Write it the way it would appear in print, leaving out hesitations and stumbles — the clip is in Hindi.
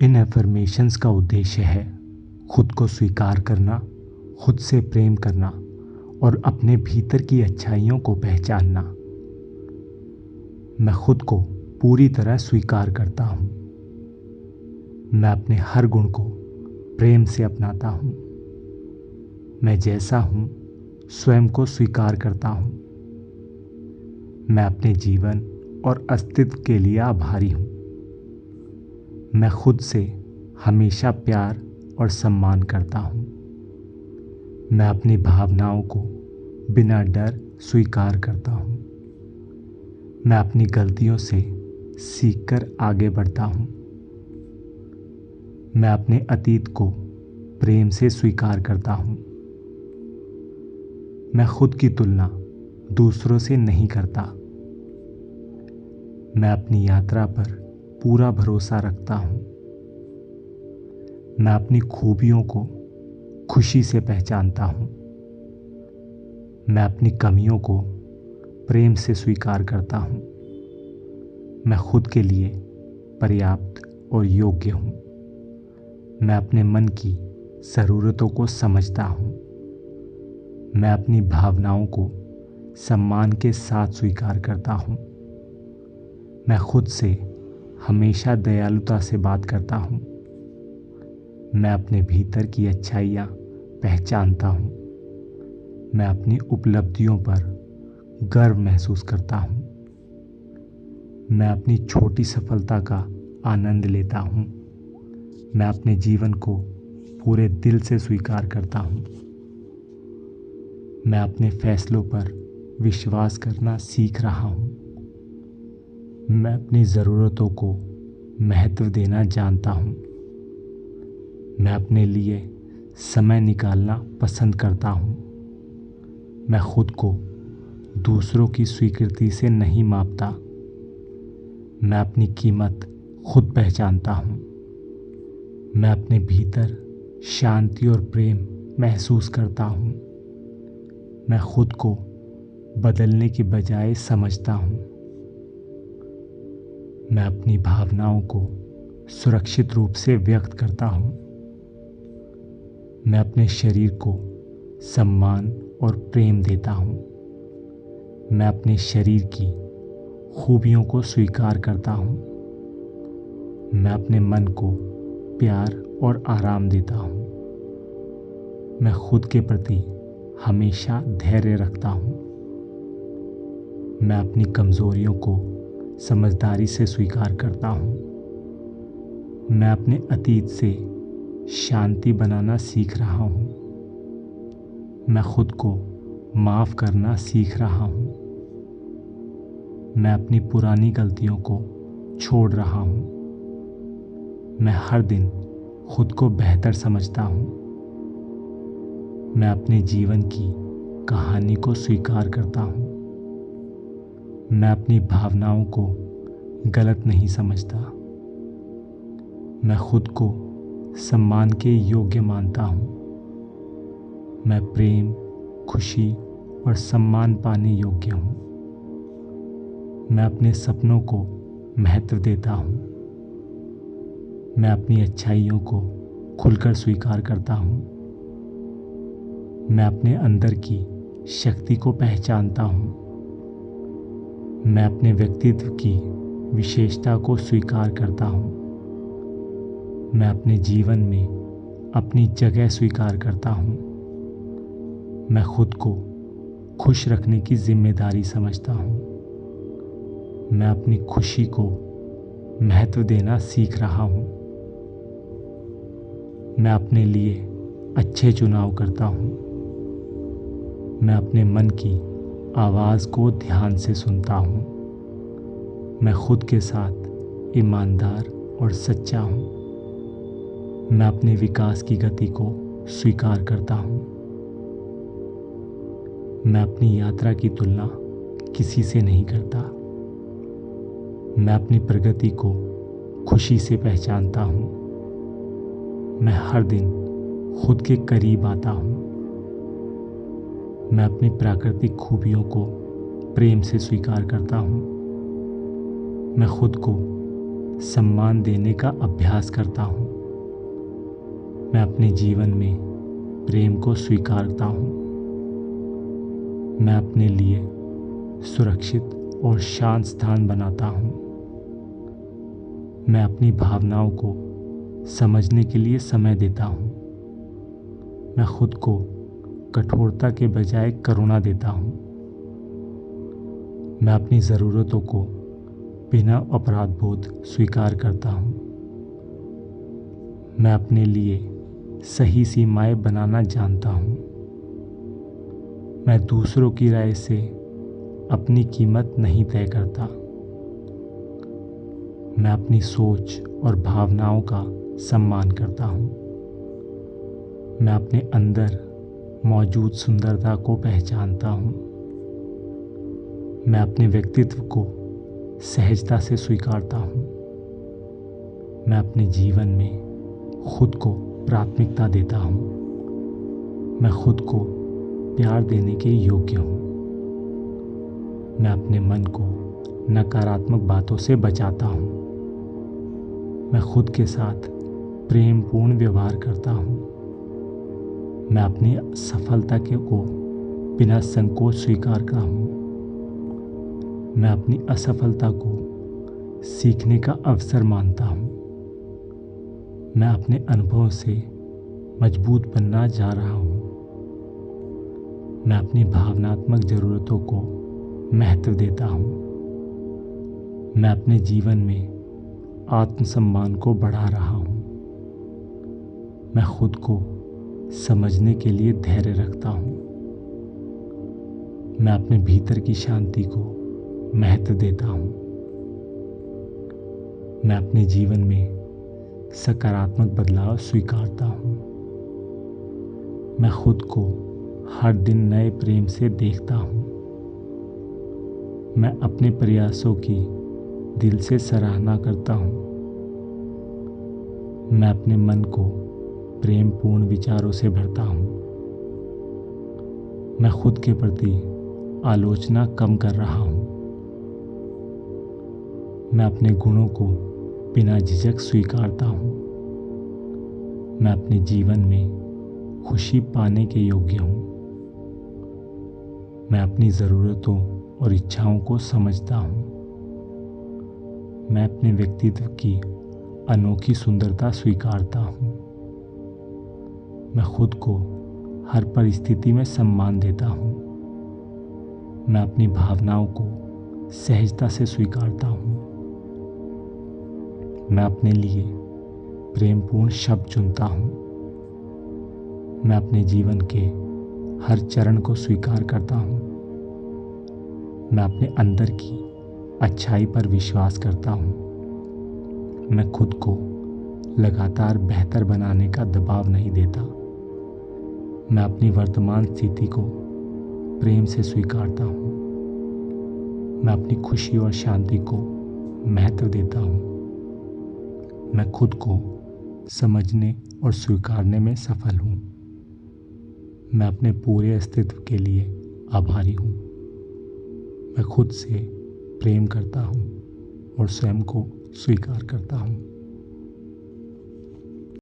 इन एफर्मेशंस का उद्देश्य है खुद को स्वीकार करना, खुद से प्रेम करना और अपने भीतर की अच्छाइयों को पहचानना। मैं खुद को पूरी तरह स्वीकार करता हूँ। मैं अपने हर गुण को प्रेम से अपनाता हूँ। मैं जैसा हूँ स्वयं को स्वीकार करता हूँ। मैं अपने जीवन और अस्तित्व के लिए आभारी हूँ। मैं खुद से हमेशा प्यार और सम्मान करता हूँ। मैं अपनी भावनाओं को बिना डर स्वीकार करता हूँ। मैं अपनी गलतियों से सीखकर आगे बढ़ता हूँ। मैं अपने अतीत को प्रेम से स्वीकार करता हूँ। मैं खुद की तुलना दूसरों से नहीं करता। मैं अपनी यात्रा पर पूरा भरोसा रखता हूँ। मैं अपनी खूबियों को खुशी से पहचानता हूँ। मैं अपनी कमियों को प्रेम से स्वीकार करता हूँ। मैं खुद के लिए पर्याप्त और योग्य हूँ। मैं अपने मन की ज़रूरतों को समझता हूँ। मैं अपनी भावनाओं को सम्मान के साथ स्वीकार करता हूँ। मैं खुद से हमेशा दयालुता से बात करता हूँ। मैं अपने भीतर की अच्छाइयाँ पहचानता हूँ। मैं अपनी उपलब्धियों पर गर्व महसूस करता हूँ। मैं अपनी छोटी सफलता का आनंद लेता हूँ। मैं अपने जीवन को पूरे दिल से स्वीकार करता हूँ। मैं अपने फैसलों पर विश्वास करना सीख रहा हूँ। मैं अपनी ज़रूरतों को महत्व देना जानता हूँ। मैं अपने लिए समय निकालना पसंद करता हूँ। मैं खुद को दूसरों की स्वीकृति से नहीं मापता। मैं अपनी कीमत खुद पहचानता हूँ। मैं अपने भीतर शांति और प्रेम महसूस करता हूँ। मैं खुद को बदलने की बजाय समझता हूँ। मैं अपनी भावनाओं को सुरक्षित रूप से व्यक्त करता हूँ। मैं अपने शरीर को सम्मान और प्रेम देता हूँ। मैं अपने शरीर की खूबियों को स्वीकार करता हूँ। मैं अपने मन को प्यार और आराम देता हूँ। मैं खुद के प्रति हमेशा धैर्य रखता हूँ। मैं अपनी कमज़ोरियों को समझदारी से स्वीकार करता हूँ। मैं अपने अतीत से शांति बनाना सीख रहा हूँ। मैं खुद को माफ़ करना सीख रहा हूँ। मैं अपनी पुरानी गलतियों को छोड़ रहा हूँ। मैं हर दिन खुद को बेहतर समझता हूँ। मैं अपने जीवन की कहानी को स्वीकार करता हूँ। मैं अपनी भावनाओं को गलत नहीं समझता। मैं खुद को सम्मान के योग्य मानता हूँ। मैं प्रेम, खुशी और सम्मान पाने योग्य हूँ। मैं अपने सपनों को महत्व देता हूँ। मैं अपनी अच्छाइयों को खुलकर स्वीकार करता हूँ। मैं अपने अंदर की शक्ति को पहचानता हूँ। मैं अपने व्यक्तित्व की विशेषता को स्वीकार करता हूँ। मैं अपने जीवन में अपनी जगह स्वीकार करता हूँ। मैं खुद को खुश रखने की जिम्मेदारी समझता हूँ। मैं अपनी खुशी को महत्व देना सीख रहा हूँ। मैं अपने लिए अच्छे चुनाव करता हूँ। मैं अपने मन की आवाज़ को ध्यान से सुनता हूँ। मैं खुद के साथ ईमानदार और सच्चा हूँ। मैं अपने विकास की गति को स्वीकार करता हूँ। मैं अपनी यात्रा की तुलना किसी से नहीं करता। मैं अपनी प्रगति को खुशी से पहचानता हूँ। मैं हर दिन खुद के करीब आता हूँ। मैं अपनी प्राकृतिक खूबियों को प्रेम से स्वीकार करता हूँ। मैं खुद को सम्मान देने का अभ्यास करता हूँ। मैं अपने जीवन में प्रेम को स्वीकारता हूँ। मैं अपने लिए सुरक्षित और शांत स्थान बनाता हूँ। मैं अपनी भावनाओं को समझने के लिए समय देता हूँ। मैं खुद को कठोरता के बजाय करुणा देता हूँ। मैं अपनी ज़रूरतों को बिना अपराध बोध स्वीकार करता हूँ। मैं अपने लिए सही सीमाएं बनाना जानता हूँ। मैं दूसरों की राय से अपनी कीमत नहीं तय करता। मैं अपनी सोच और भावनाओं का सम्मान करता हूँ। मैं अपने अंदर मौजूद सुंदरता को पहचानता हूँ। मैं अपने व्यक्तित्व को सहजता से स्वीकारता हूँ। मैं अपने जीवन में खुद को प्राथमिकता देता हूँ। मैं खुद को प्यार देने के योग्य हूँ। मैं अपने मन को नकारात्मक बातों से बचाता हूँ। मैं खुद के साथ प्रेमपूर्ण व्यवहार करता हूँ। मैं अपनी सफलता को बिना संकोच स्वीकार करता हूँ। मैं अपनी असफलता को सीखने का अवसर मानता हूँ। मैं अपने अनुभव से मजबूत बनना जा रहा हूँ। मैं अपनी भावनात्मक ज़रूरतों को महत्व देता हूँ। मैं अपने जीवन में आत्मसम्मान को बढ़ा रहा हूँ। मैं खुद को समझने के लिए धैर्य रखता हूँ। मैं अपने भीतर की शांति को महत्व देता हूँ। मैं अपने जीवन में सकारात्मक बदलाव स्वीकारता हूँ। मैं खुद को हर दिन नए प्रेम से देखता हूँ। मैं अपने प्रयासों की दिल से सराहना करता हूँ। मैं अपने मन को प्रेमपूर्ण विचारों से भरता हूँ। मैं खुद के प्रति आलोचना कम कर रहा हूँ। मैं अपने गुणों को बिना झिझक स्वीकारता हूँ। मैं अपने जीवन में खुशी पाने के योग्य हूँ। मैं अपनी ज़रूरतों और इच्छाओं को समझता हूँ। मैं अपने व्यक्तित्व की अनोखी सुंदरता स्वीकारता हूँ। मैं खुद को हर परिस्थिति में सम्मान देता हूँ। मैं अपनी भावनाओं को सहजता से स्वीकारता हूँ। मैं अपने लिए प्रेमपूर्ण शब्द चुनता हूँ। मैं अपने जीवन के हर चरण को स्वीकार करता हूँ। मैं अपने अंदर की अच्छाई पर विश्वास करता हूँ। मैं खुद को लगातार बेहतर बनाने का दबाव नहीं देता। मैं अपनी वर्तमान स्थिति को प्रेम से स्वीकारता हूँ। मैं अपनी खुशी और शांति को महत्व देता हूँ। मैं खुद को समझने और स्वीकारने में सफल हूँ। मैं अपने पूरे अस्तित्व के लिए आभारी हूँ। मैं खुद से प्रेम करता हूँ और स्वयं को स्वीकार करता हूँ।